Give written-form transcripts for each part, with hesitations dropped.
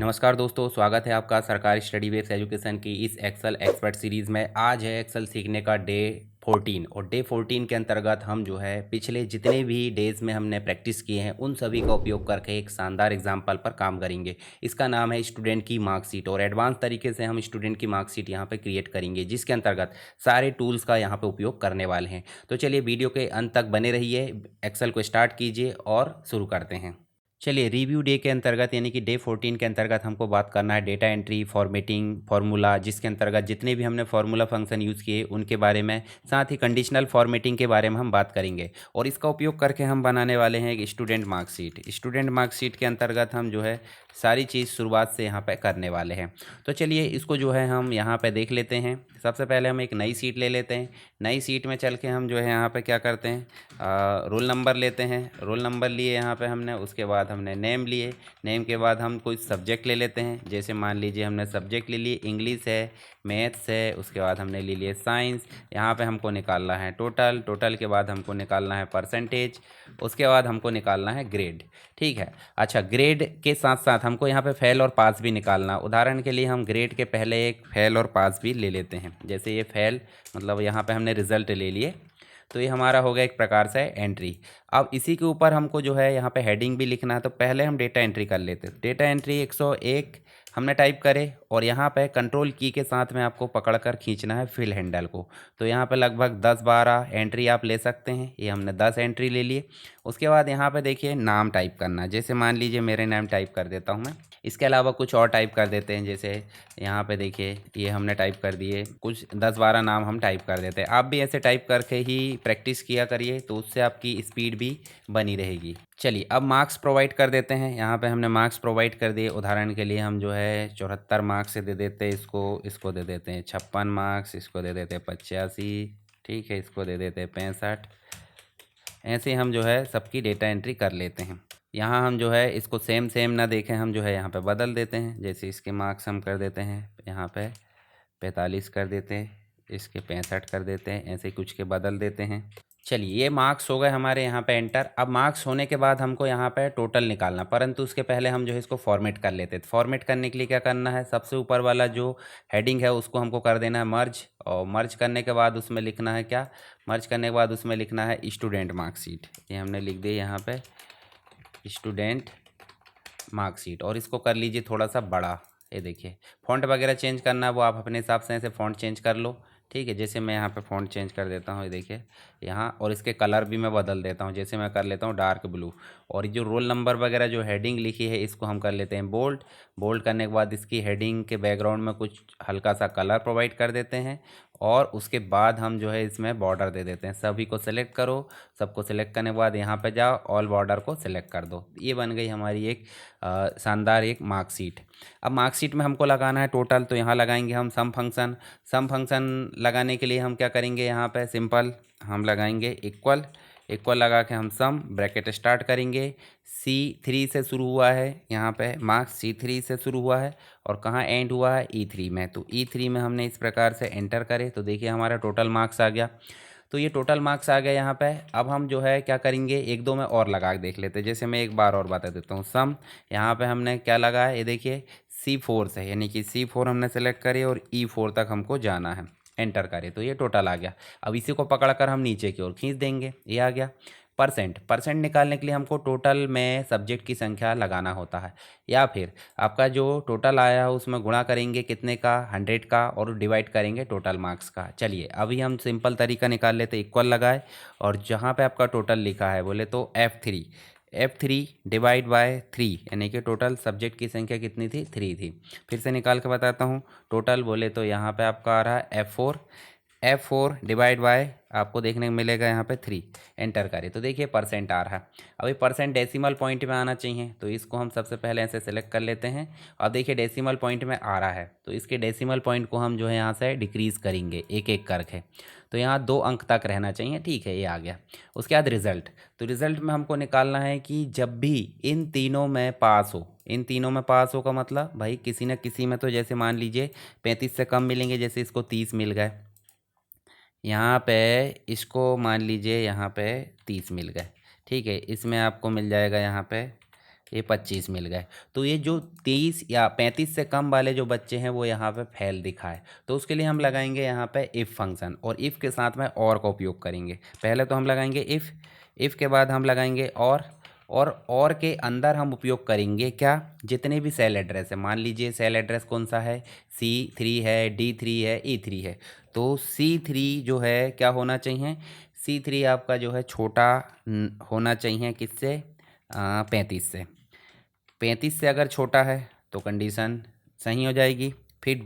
नमस्कार दोस्तों, स्वागत है आपका सरकारी स्टडी बेस्ड एजुकेशन की इस एक्सेल एक्सपर्ट सीरीज़ में। आज है एक्सेल सीखने का डे 14 और डे 14 के अंतर्गत हम जो है पिछले जितने भी डेज़ में हमने प्रैक्टिस किए हैं उन सभी का उपयोग करके एक शानदार एग्जाम्पल पर काम करेंगे। इसका नाम है स्टूडेंट की मार्कशीट और एडवांस तरीके से हम स्टूडेंट की मार्कशीट यहाँ पे क्रिएट करेंगे, जिसके अंतर्गत सारे टूल्स का यहाँ पे उपयोग करने वाले हैं। तो चलिए वीडियो के अंत तक बने रहिए, एक्सेल को स्टार्ट कीजिए और शुरू करते हैं। चलिए रिव्यू डे के अंतर्गत यानी कि डे 14 के अंतर्गत हमको बात करना है डेटा एंट्री, फॉर्मेटिंग, फार्मूला, जिसके अंतर्गत जितने भी हमने फार्मूला फंक्शन यूज़ किए उनके बारे में, साथ ही कंडीशनल फॉर्मेटिंग के बारे में हम बात करेंगे। और इसका उपयोग करके हम बनाने वाले हैं एक स्टूडेंट मार्कशीट। स्टूडेंट मार्कशीट के अंतर्गत हम जो है सारी चीज़ शुरुआत से यहाँ पे करने वाले हैं। तो चलिए इसको जो है हम यहाँ पे देख लेते हैं। सबसे पहले हम एक नई सीट ले लेते हैं। नई सीट में चल के हम जो है यहाँ पे क्या करते हैं, रोल नंबर लेते हैं। रोल नंबर लिए यहाँ पे हमने, उसके बाद हमने नेम लिए। नेम के बाद हम कोई सब्जेक्ट ले लेते हैं। जैसे मान लीजिए हमने सब्जेक्ट ले लिए, इंग्लिश है, मैथ्स है, उसके बाद हमने ले लिए साइंस। यहाँ पे हमको निकालना है टोटल। टोटल के बाद हमको निकालना है परसेंटेज। उसके बाद हमको निकालना है ग्रेड। ठीक है। अच्छा, ग्रेड के साथ साथ हमको यहाँ पे फेल और पास भी निकालना। उदाहरण के लिए हम ग्रेड के पहले एक फेल और पास भी ले लेते हैं। जैसे ये फेल मतलब यहाँ पे हमने रिजल्ट ले लिए, तो ये हमारा हो गया एक प्रकार से एंट्री। अब इसी के ऊपर हमको जो है यहाँ पे हेडिंग भी लिखना है। तो पहले हम डेटा एंट्री कर लेते हैं। डेटा एंट्री 101 हमने टाइप करे और यहाँ पे कंट्रोल की के साथ में आपको पकड़कर खींचना है फिल हैंडल को। तो यहाँ पे लगभग 10-12 एंट्री आप ले सकते हैं। ये हमने 10 एंट्री ले लिए। उसके बाद यहाँ पे देखिए नाम टाइप करना है। जैसे मान लीजिए मेरे नाम टाइप कर देता हूँ मैं। इसके अलावा कुछ और टाइप कर देते हैं। जैसे यहाँ पे देखिए ये हमने टाइप कर दिए, कुछ 10-12 नाम हम टाइप कर देते हैं। आप भी ऐसे टाइप करके ही प्रैक्टिस किया करिए, तो उससे आपकी स्पीड भी बनी रहेगी। चलिए अब मार्क्स प्रोवाइड कर देते हैं। यहाँ पे हमने मार्क्स प्रोवाइड कर दिए। उदाहरण के लिए हम जो है 74 मार्क्स से दे देते हैं इसको दे देते हैं 56 मार्क्स, इसको दे देते हैं 85, ठीक है, इसको दे देते हैं 65। ऐसे हम जो है सबकी डेटा एंट्री कर लेते हैं। यहाँ हम जो है इसको सेम सेम ना देखें, हम जो है यहाँ पे बदल देते हैं। जैसे इसके मार्क्स हम कर देते हैं यहाँ पे 45 कर देते हैं, इसके 65 कर देते हैं, ऐसे कुछ के बदल देते हैं। चलिए ये मार्क्स हो गए हमारे यहाँ पे एंटर। अब मार्क्स होने के बाद हमको यहाँ पे टोटल निकालना, परंतु उसके पहले हम जो है इसको फॉर्मेट कर लेते हैं। तो फॉर्मेट करने के लिए क्या करना है, सबसे ऊपर वाला जो हेडिंग है उसको हमको कर देना है मर्ज। और मर्ज करने के बाद उसमें लिखना है क्या, मर्ज करने के बाद उसमें लिखना है स्टूडेंट मार्कशीट। ये हमने लिख दिया यहाँ पे स्टूडेंट मार्कशीट। और इसको कर लीजिए थोड़ा सा बड़ा। ये देखिए फ़ॉन्ट वगैरह चेंज करना है वो आप अपने हिसाब से ऐसे फ़ॉन्ट चेंज कर लो। ठीक है, जैसे मैं यहाँ पे फ़ॉन्ट चेंज कर देता हूँ, ये देखिए यहाँ। और इसके कलर भी मैं बदल देता हूँ। जैसे मैं कर लेता हूँ डार्क ब्लू। और ये जो रोल नंबर वगैरह जो हेडिंग लिखी है इसको हम कर लेते हैं बोल्ड। बोल्ड करने के बाद इसकी हेडिंग के बैकग्राउंड में कुछ हल्का सा कलर प्रोवाइड कर देते हैं। और उसके बाद हम जो है इसमें बॉर्डर दे देते हैं। सभी को सिलेक्ट करो। सबको सिलेक्ट करने के बाद यहाँ पे जाओ, ऑल बॉर्डर को सिलेक्ट कर दो। ये बन गई हमारी एक शानदार एक मार्कशीट। अब मार्कशीट में हमको लगाना है टोटल, तो यहाँ लगाएंगे हम सम फंक्शन। सम फंक्शन लगाने के लिए हम क्या करेंगे, यहाँ पे सिंपल हम लगाएंगे इक्वल। इक्वल लगा के हम सम ब्रैकेट स्टार्ट करेंगे। C3 से शुरू हुआ है, यहाँ पे मार्क्स C3 से शुरू हुआ है और कहाँ एंड हुआ है E3 में। तो E3 में हमने इस प्रकार से एंटर करे तो देखिए हमारा टोटल मार्क्स आ गया। तो ये टोटल मार्क्स आ गए यहाँ पे। अब हम जो है क्या करेंगे, एक दो में और लगा के देख लेते हैं। जैसे मैं एक बार और बता देता हूँ। सम यहाँ पे हमने क्या लगाया, ये देखिए C4 से, यानी कि C4 हमने सेलेक्ट करे और E4 तक हमको जाना है। एंटर करें तो ये टोटल आ गया। अब इसी को पकड़ कर हम नीचे की ओर खींच देंगे, ये आ गया। परसेंट, परसेंट निकालने के लिए हमको टोटल में सब्जेक्ट की संख्या लगाना होता है, या फिर आपका जो टोटल आया है उसमें गुणा करेंगे कितने का, 100 का, और डिवाइड करेंगे टोटल मार्क्स का। चलिए अभी हम सिंपल तरीका निकाल लेते। इक्वल लगाए और जहाँ पे आपका टोटल लिखा है बोले तो F3 डिवाइड बाय 3, यानी कि टोटल सब्जेक्ट की संख्या कितनी थी, 3 थी। फिर से निकाल के बताता हूँ। टोटल बोले तो यहाँ पे आपका आ रहा है F4 डिवाइड बाय, आपको देखने को मिलेगा यहाँ पे 3। एंटर करें तो देखिए परसेंट आ रहा है। अभी परसेंट डेसिमल पॉइंट में आना चाहिए, तो इसको हम सबसे पहले ऐसे सेलेक्ट कर लेते हैं। अब देखिए डेसिमल पॉइंट में आ रहा है, तो इसके डेसिमल पॉइंट को हम जो है यहाँ से डिक्रीज़ करेंगे एक एक करके। तो यहाँ 2 अंक तक रहना चाहिए, ठीक है, ये आ गया। उसके बाद रिज़ल्ट। तो रिज़ल्ट में हमको निकालना है कि जब भी इन तीनों में पास हो, इन तीनों में पास हो का मतलब भाई किसी न किसी में, तो जैसे मान लीजिए 35 से कम मिलेंगे, जैसे इसको 30 मिल गए, यहाँ पे इसको मान लीजिए यहाँ पे 30 मिल गए, ठीक है। इसमें आपको मिल जाएगा यहाँ पे ये 25 मिल गए। तो ये जो 23 या 35 से कम वाले जो बच्चे हैं वो यहाँ पे फेल दिखा है। तो उसके लिए हम लगाएंगे यहाँ पे इफ़ फंक्शन, और इफ़ के साथ में और का उपयोग करेंगे। पहले तो हम लगाएंगे इफ़ के बाद हम लगाएंगे और के अंदर हम उपयोग करेंगे क्या, जितने भी सेल एड्रेस है। मान लीजिए सेल एड्रेस कौन सा है, C3 है, D3 है, E3 है। तो C3 जो है क्या होना चाहिए, C3 आपका जो है छोटा होना चाहिए किससे, 35 से। 35 से अगर छोटा है तो कंडीशन सही हो जाएगी। फिर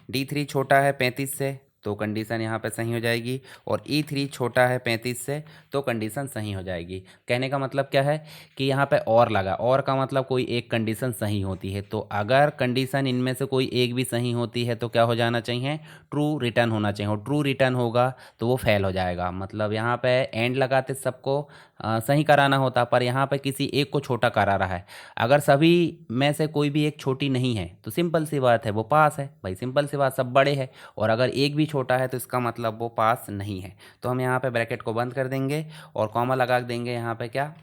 डी थ्री छोटा है 35 से तो कंडीशन यहाँ पे सही हो जाएगी, और E3 छोटा है 35 से तो कंडीशन सही हो जाएगी। कहने का मतलब क्या है कि यहाँ पे और लगा, और का मतलब कोई एक कंडीशन सही होती है। तो अगर कंडीशन इनमें से कोई एक भी सही होती है तो क्या हो जाना चाहिए, ट्रू रिटर्न होना चाहिए। और ट्रू रिटर्न होगा तो वो फेल हो जाएगा। मतलब यहाँ पे एंड लगाते सबको सही कराना होता, पर यहाँ पे किसी एक को छोटा करा रहा है। अगर सभी में से कोई भी एक छोटी नहीं है तो सिंपल सी बात है वो पास है भाई, सिंपल सी बात, सब बड़े हैं। और अगर एक भी छोटा है तो इसका मतलब वो पास नहीं है। तो हम यहाँ पे ब्रैकेट को बंद कर देंगे और कॉमा लगा देंगे यहाँ पे क्या,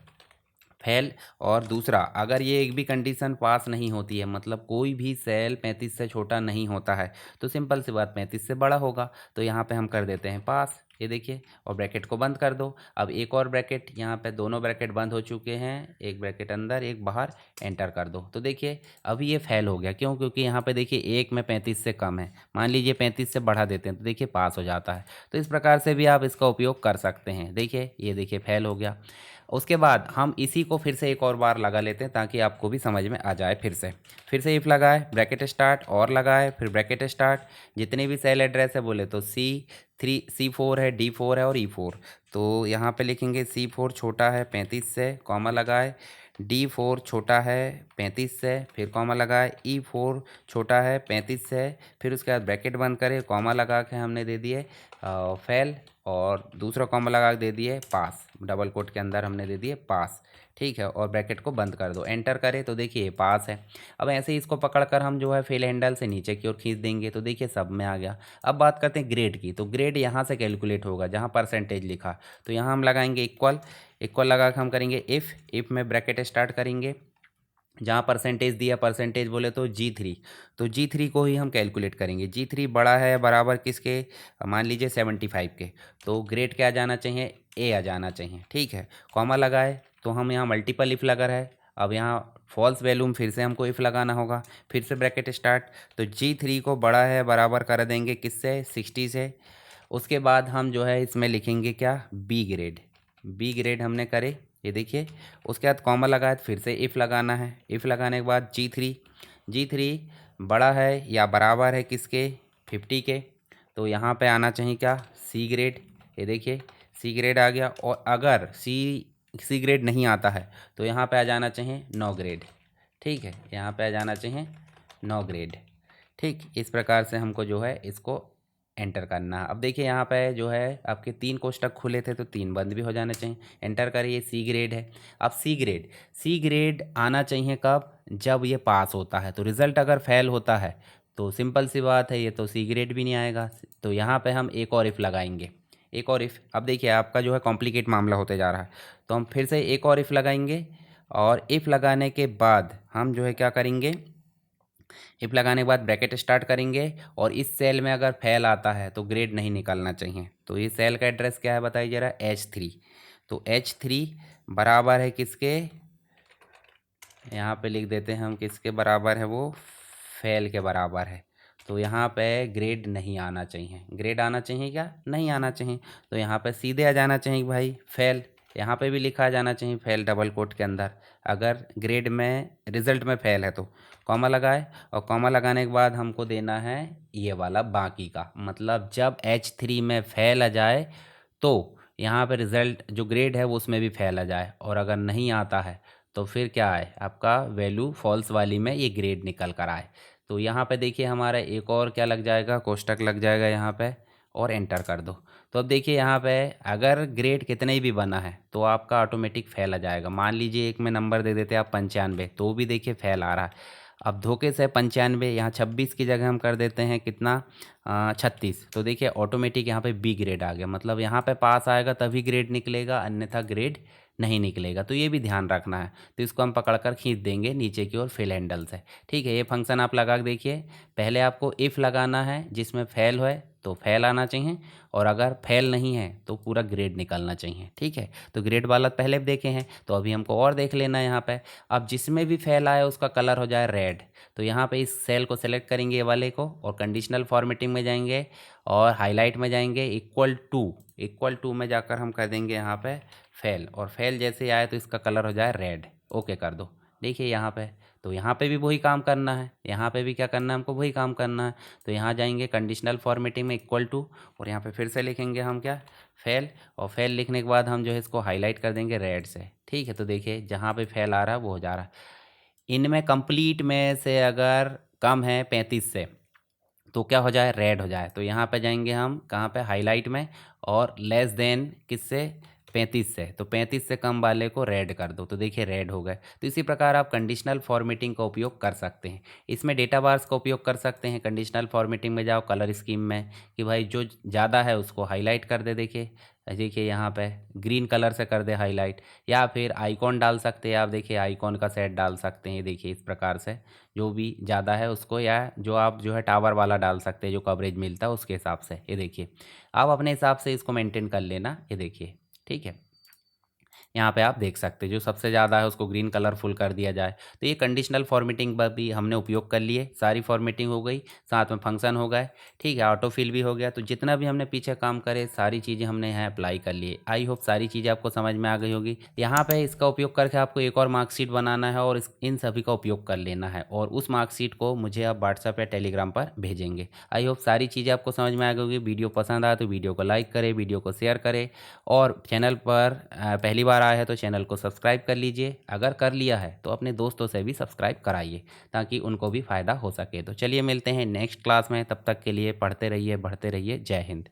फेल। और दूसरा, अगर ये एक भी कंडीशन पास नहीं होती है, मतलब कोई भी सेल 35 से छोटा नहीं होता है, तो सिंपल सी बात 35 से बड़ा होगा। तो यहाँ पे हम कर देते हैं पास, ये देखिए, और ब्रैकेट को बंद कर दो। अब एक और ब्रैकेट, यहाँ पे दोनों ब्रैकेट बंद हो चुके हैं, एक ब्रैकेट अंदर एक बाहर, एंटर कर दो। तो देखिए अभी ये फेल हो गया, क्यों, क्योंकि यहाँ पे देखिए एक में 35 से कम है। मान लीजिए 35 से बढ़ा देते हैं तो देखिए पास हो जाता है। तो इस प्रकार से भी आप इसका उपयोग कर सकते हैं। देखिए ये देखिए फेल हो गया। उसके बाद हम इसी को फिर से एक और बार लगा लेते हैं ताकि आपको भी समझ में आ जाए। फिर से इफ़ लगाए, ब्रैकेट स्टार्ट, और लगाए, फिर ब्रैकेट स्टार्ट, जितने भी सेल एड्रेस है बोले तो C4 है, D4 है और E4। तो यहाँ पे लिखेंगे C4 छोटा है 35 से, कॉमा लगाए, D4 छोटा है 35 से, फिर कॉमा लगाए, E4 छोटा है 35 से, फिर उसके बाद ब्रैकेट बंद करें, कॉमा लगा के हमने दे दिए फेल, और दूसरा कॉमा लगा के दे दिए पास, डबल कोट के अंदर हमने दे दिए पास। ठीक है, और ब्रैकेट को बंद कर दो, एंटर करें तो देखिए पास है। अब ऐसे ही इसको पकड़कर हम जो है फेल हैंडल से नीचे की ओर खींच देंगे तो देखिए सब में आ गया। अब बात करते हैं ग्रेड की। तो ग्रेड यहाँ से कैलकुलेट होगा जहाँ परसेंटेज लिखा, तो यहाँ हम लगाएंगे इक्वल लगा के हम करेंगे इफ़ में ब्रैकेट स्टार्ट करेंगे, जहाँ परसेंटेज दिया, परसेंटेज बोले तो G3, तो G3 को ही हम कैलकुलेट करेंगे। G3 बड़ा है बराबर किसके, मान लीजिए 75 के, तो ग्रेड क्या आ जाना चाहिए, ए आ जाना चाहिए। ठीक है, कॉमा लगाए तो हम यहाँ मल्टीपल इफ़ लगा रहा है। अब यहाँ फॉल्स वैल्यू में फिर से हमको इफ़ लगाना होगा, फिर से ब्रैकेट स्टार्ट, तो G3 को बड़ा है बराबर कर देंगे किससे, 60 से। उसके बाद हम जो है इसमें लिखेंगे क्या, बी ग्रेड हमने करे, ये देखिए। उसके बाद कॉमा लगाए, फिर से इफ़ लगाना है, इफ़ लगाने के बाद जी थ्री बड़ा है या बराबर है किसके, 50 के, तो यहाँ पे आना चाहिए क्या, सी ग्रेड, ये देखिए सी ग्रेड आ गया। और अगर सी ग्रेड नहीं आता है तो यहाँ पे आ जाना चाहिए नो ग्रेड। ठीक है, यहाँ पे आ जाना चाहिए नो ग्रेड। ठीक, इस प्रकार से हमको जो है इसको एंटर करना है। अब देखिए यहाँ पे जो है आपके 3 कोष्टक खुले थे तो 3 बंद भी हो जाने चाहिए। एंटर करिए, सी ग्रेड है। अब सी ग्रेड आना चाहिए कब, जब ये पास होता है। तो रिज़ल्ट अगर फेल होता है तो सिंपल सी बात है, ये तो सी ग्रेड भी नहीं आएगा। तो यहाँ पे हम एक और इफ़ लगाएंगे, एक और इफ़। अब देखिए आपका जो है कॉम्प्लिकेट मामला होते जा रहा है, तो हम फिर से एक और इफ़ लगाएंगे, और इफ़ लगाने के बाद हम जो है क्या करेंगे, इफ लगाने के बाद ब्रैकेट स्टार्ट करेंगे, और इस सेल में अगर फेल आता है तो ग्रेड नहीं निकालना चाहिए। तो ये सेल का एड्रेस क्या है बताइए जरा, H3। तो H3 बराबर है किसके, यहाँ पे लिख देते हैं हम किसके बराबर है, वो फेल के बराबर है। तो यहाँ पे ग्रेड नहीं आना चाहिए। ग्रेड आना चाहिए क्या, नहीं आना चाहिए। तो यहाँ पे सीधे आ जाना चाहिए भाई फेल, यहाँ पे भी लिखा जाना चाहिए फेल डबल कोट के अंदर, अगर ग्रेड में रिजल्ट में फेल है तो। कॉमा लगाए, और कॉमा लगाने के बाद हमको देना है ये वाला बाकी का, मतलब जब H3 में फेल आ जाए तो यहाँ पे रिज़ल्ट जो ग्रेड है वो उसमें भी फेल आ जाए, और अगर नहीं आता है तो फिर क्या है, आपका वैल्यू फॉल्स वाली में ये ग्रेड निकल कर आए। तो यहाँ पे देखिए हमारा एक और क्या लग जाएगा, कोष्टक लग जाएगा यहाँ पे, और एंटर कर दो। तो अब देखिए यहाँ पे अगर ग्रेड कितने भी बना है तो आपका ऑटोमेटिक फेल आ जाएगा। मान लीजिए एक में नंबर दे देते आप 95, तो भी देखिए फेल आ रहा है। अब धोखे से 95, यहाँ 26 की जगह हम कर देते हैं कितना, 36, तो देखिए ऑटोमेटिक यहाँ पे बी ग्रेड आ गया। मतलब यहाँ पे पास आएगा तभी ग्रेड निकलेगा, अन्यथा ग्रेड नहीं निकलेगा, तो ये भी ध्यान रखना है। तो इसको हम पकड़कर खींच देंगे नीचे की ओर फिल हैंडल से। ठीक है, ये फंक्शन आप लगा के देखिए। पहले आपको इफ़ लगाना है, जिसमें फेल है तो फेल आना चाहिए, और अगर फेल नहीं है तो पूरा ग्रेड निकलना चाहिए। ठीक है, तो ग्रेड वाला पहले भी देखे हैं, तो अभी हमको और देख लेना है यहाँ पे। अब जिसमें भी फेल आए उसका कलर हो जाए रेड, तो यहाँ पे इस सेल को सेलेक्ट करेंगे, ये वाले को, और कंडीशनल फॉर्मेटिंग में जाएंगे और हाईलाइट में जाएंगे, इक्वल टू में जाकर हम कर देंगे यहाँ पे फेल, और फेल जैसे आए तो इसका कलर हो जाए रेड। ओके कर दो। देखिए यहाँ पे, तो यहाँ पे भी वही काम करना है, यहाँ पे भी क्या करना है, हमको वही काम करना है। तो यहाँ जाएंगे कंडीशनल फॉर्मेटिंग में इक्वल टू, और यहाँ पे फिर से लिखेंगे हम क्या, फेल, और फेल लिखने के बाद हम जो है इसको हाईलाइट कर देंगे रेड से। ठीक है, तो देखिए जहाँ पे फेल आ रहा है वो हो जा रहा है। इनमें कंप्लीट में से अगर कम है 35 से तो क्या हो जाए, रेड हो जाए। तो यहाँ पे जाएंगे हम कहाँ पे, हाईलाइट में, और लेस देन किससे, 35 से, तो 35 से कम वाले को रेड कर दो, तो देखिए रेड हो गए। तो इसी प्रकार आप कंडीशनल फॉर्मेटिंग का उपयोग कर सकते हैं। इसमें डेटा बार्स का उपयोग कर सकते हैं। कंडीशनल फॉर्मेटिंग में जाओ कलर स्कीम में, कि भाई जो ज़्यादा है उसको हाईलाइट कर दे। देखिए यहाँ पे ग्रीन कलर से कर दे हाईलाइट, या फिर आइकॉन डाल सकते हैं आप। देखिए आइकॉन का सेट डाल सकते हैं, देखिए इस प्रकार से जो भी ज़्यादा है उसको, या जो आप जो है टावर वाला डाल सकते हैं जो कवरेज मिलता है उसके हिसाब से। ये देखिए आप अपने हिसाब से इसको मेंटेन कर लेना, ये देखिए। ठीक है, यहाँ पे आप देख सकते हैं जो सबसे ज़्यादा है उसको ग्रीन कलरफुल कर दिया जाए। तो ये कंडीशनल फॉर्मेटिंग पर भी हमने उपयोग कर लिए, सारी फॉर्मेटिंग हो गई, साथ में फंक्शन हो गए। ठीक है, ऑटो फिल भी हो गया। तो जितना भी हमने पीछे काम करे सारी चीज़ें हमने यहाँ अप्लाई कर लिए। आई होप सारी चीज़ें आपको समझ में आ गई होगी। यहाँ पे इसका उपयोग करके आपको एक और मार्कशीट बनाना है, और इन सभी का उपयोग कर लेना है, और उस मार्कशीट को मुझे आप व्हाट्सएप या टेलीग्राम पर भेजेंगे। आई होप सारी चीज़ें आपको समझ में आ गई होगी। वीडियो पसंद आए तो वीडियो को लाइक करें, वीडियो को शेयर करें, और चैनल पर पहली बार आया है तो चैनल को सब्सक्राइब कर लीजिए। अगर कर लिया है तो अपने दोस्तों से भी सब्सक्राइब कराइए, ताकि उनको भी फ़ायदा हो सके। तो चलिए मिलते हैं नेक्स्ट क्लास में, तब तक के लिए पढ़ते रहिए, बढ़ते रहिए। जय हिंद।